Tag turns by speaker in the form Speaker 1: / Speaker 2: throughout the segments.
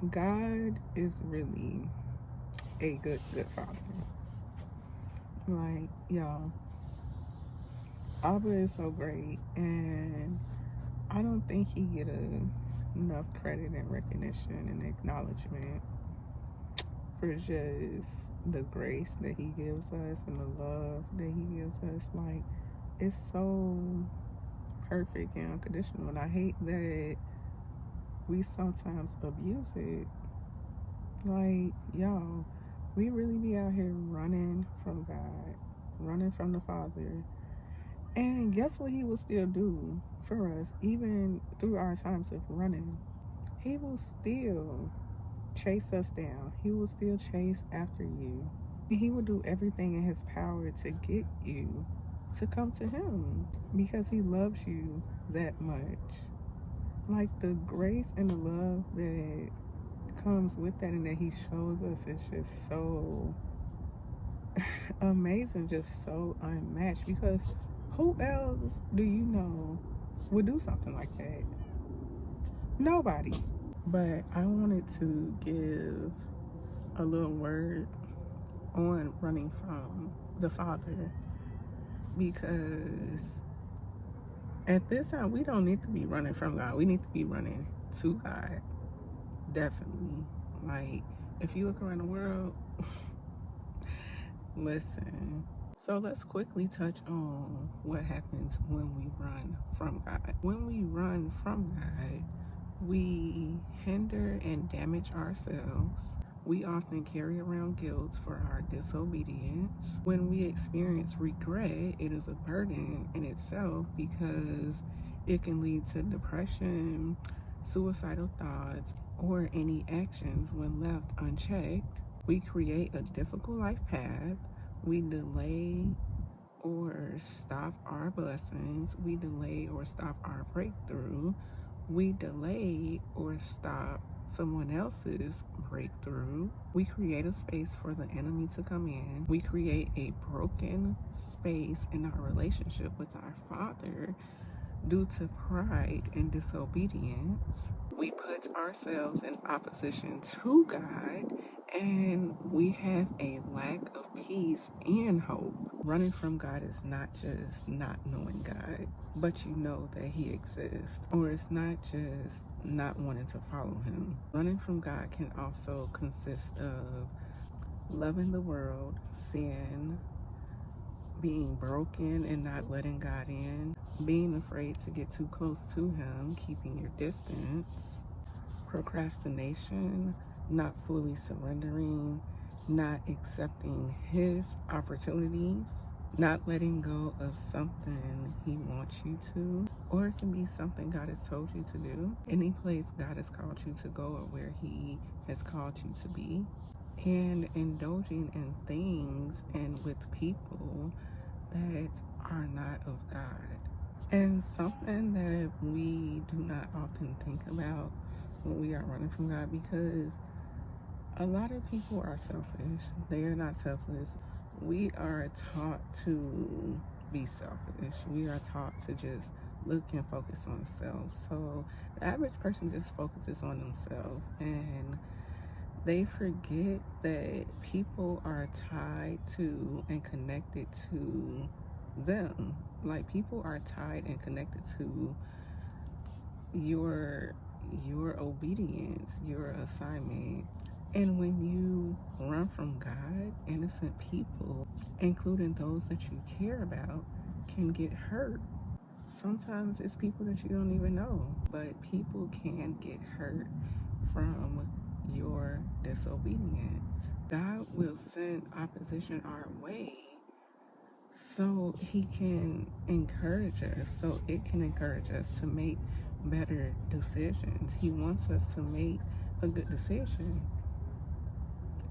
Speaker 1: God is really a good father. Like, y'all, Abba is so great, and I don't think he get enough credit and recognition and acknowledgement for just the grace that he gives us and the love that he gives us. Like, it's so perfect and unconditional, and I hate that we sometimes abuse it. Like, y'all, we really be out here running from God, running from the Father. And guess what he will still do for us, even through our times of running? He will still chase us down. He will still chase after you. He will do everything in his power to get you to come to him because he loves you that much. Like, the grace and the love that comes with that and that he shows us is just so amazing, just so unmatched. Because who else do you know would do something like that? Nobody. But I wanted to give a little word on running from the Father, because at this time we don't need to be running from God. We need to be running to God. Definitely. Like, if you look around the world, listen. So let's quickly touch on what happens when we run from God. When we run from God, we hinder and damage ourselves. We often carry around guilt for our disobedience. When we experience regret, it is a burden in itself because it can lead to depression, suicidal thoughts, or any actions when left unchecked. We create a difficult life path. We delay or stop our blessings. We delay or stop our breakthrough. We delay or stop someone else's breakthrough. We create a space for the enemy to come in. We create a broken space in our relationship with our Father due to pride and disobedience. We put ourselves in opposition to God, and we have a lack of peace and hope. Running from God is not just not knowing God, but you know that he exists. Or it's not just not wanting to follow him. Running from God can also consist of loving the world, sin, being broken and not letting God in, being afraid to get too close to him, keeping your distance, procrastination, not fully surrendering, not accepting his opportunities, not letting go of something he wants you to, or it can be something God has told you to do, any place God has called you to go or where he has called you to be, and indulging in things and with people that are not of God. And something that we do not often think about when we are running from God, because a lot of people are selfish. They are not selfless. We are taught to be selfish. We are taught to just look and focus on self. So the average person just focuses on themselves, and they forget that people are tied to and connected to them. Like, people are tied and connected to your obedience, your assignment. And when you run from God, innocent people, including those that you care about, can get hurt. Sometimes it's people that you don't even know, but people can get hurt from your disobedience. God will send opposition our way so he can encourage us, so it can encourage us to make better decisions. He wants us to make a good decision.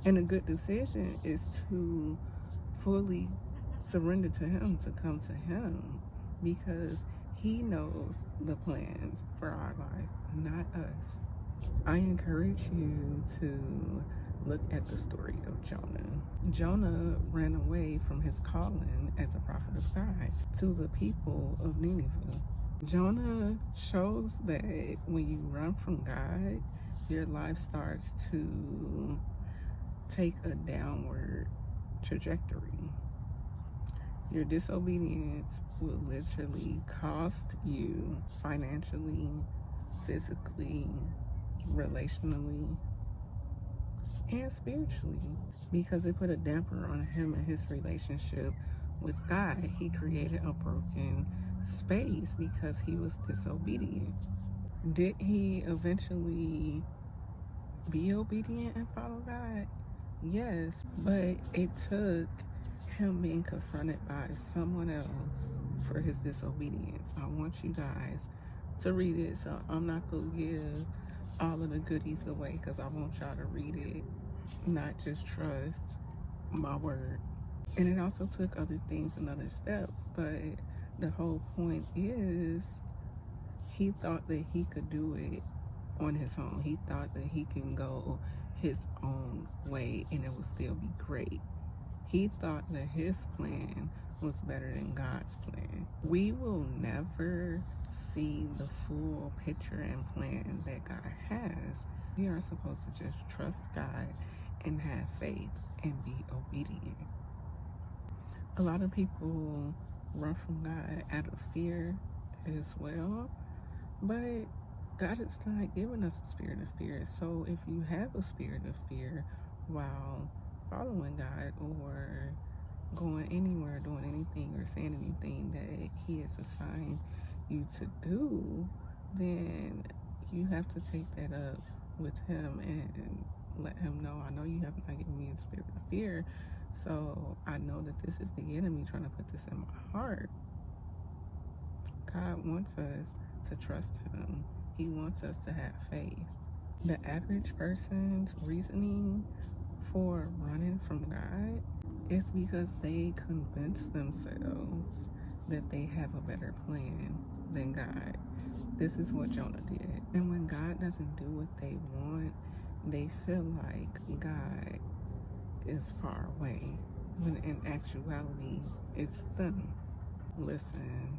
Speaker 1: And a good decision is to fully surrender to him, to come to him, because he knows the plans for our life, not us. I encourage you to look at the story of Jonah. Jonah ran away from his calling as a prophet of God to the people of Nineveh. Jonah shows that when you run from God, your life starts to take a downward trajectory. Your disobedience will literally cost you financially, physically, relationally, and spiritually, because it put a damper on him and his relationship with God. He created a broken space because he was disobedient. Did he eventually be obedient and follow God? Yes, but it took him being confronted by someone else for his disobedience. I want you guys to read it, so I'm not going to give all of the goodies away because I want y'all to read it, not just trust my word. And it also took other things and other steps, but the whole point is he thought that he could do it on his own. He thought that he can go his own way and it would still be great. He thought that his plan was better than God's plan. We will never see the full picture and plan that God has. We are supposed to just trust God and have faith and be obedient. A lot of people run from God out of fear as well, but God is not giving us a spirit of fear. So if you have a spirit of fear while following God or going anywhere, doing anything or saying anything that he has assigned you to do, then you have to take that up with him and let him know, I know you have not given me a spirit of fear, so I know that this is the enemy trying to put this in my heart. God wants us to trust him. He wants us to have faith. The average person's reasoning for running from God is because they convince themselves that they have a better plan than God. This is what Jonah did. And when God doesn't do what they want, they feel like God is far away, when in actuality, it's them. Listen,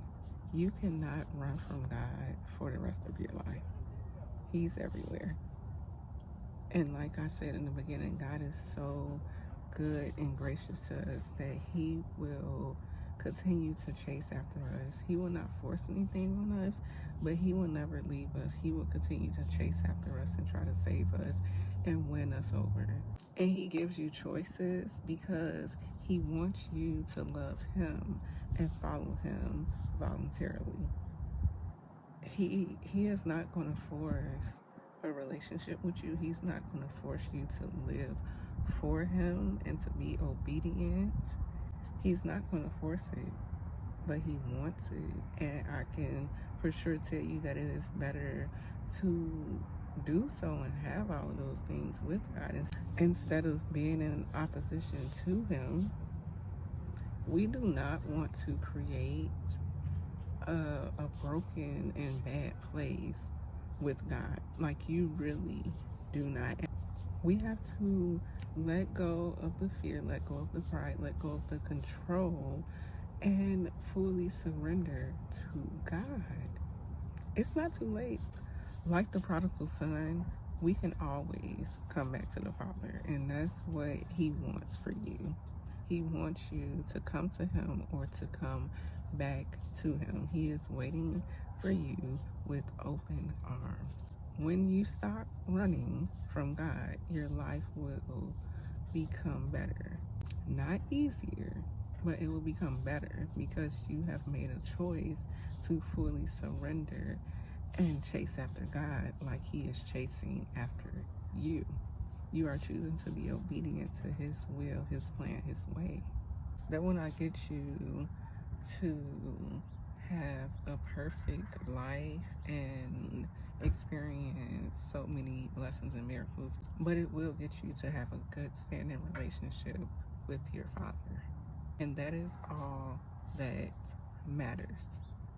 Speaker 1: you cannot run from God for the rest of your life. He's everywhere. And like I said in the beginning, God is so good and gracious to us that he will continue to chase after us. He will not force anything on us, but he will never leave us. He will continue to chase after us and try to save us and win us over. And he gives you choices because he wants you to love him and follow him voluntarily. He is not going to force a relationship with you. He's not going to force you to live for him and to be obedient. He's not going to force it, but he wants it. And I can for sure tell you that it is better to do so and have all of those things with God instead of being in opposition to him. We do not want to create a broken and bad place with God. Like, you really do not. We have to let go of the fear, let go of the pride, let go of the control, and fully surrender to God. It's not too late. Like the prodigal son, we can always come back to the Father, and that's what he wants for you. He wants you to come to him or to come back to him. He is waiting for you with open arms. When you stop running from God, your life will become better. Not easier, but it will become better because you have made a choice to fully surrender and chase after God like he is chasing after you. You are choosing to be obedient to his will, his plan, his way. That will not get you to have a perfect life and experience so many blessings and miracles, but it will get you to have a good standing relationship with your Father. And that is all that matters.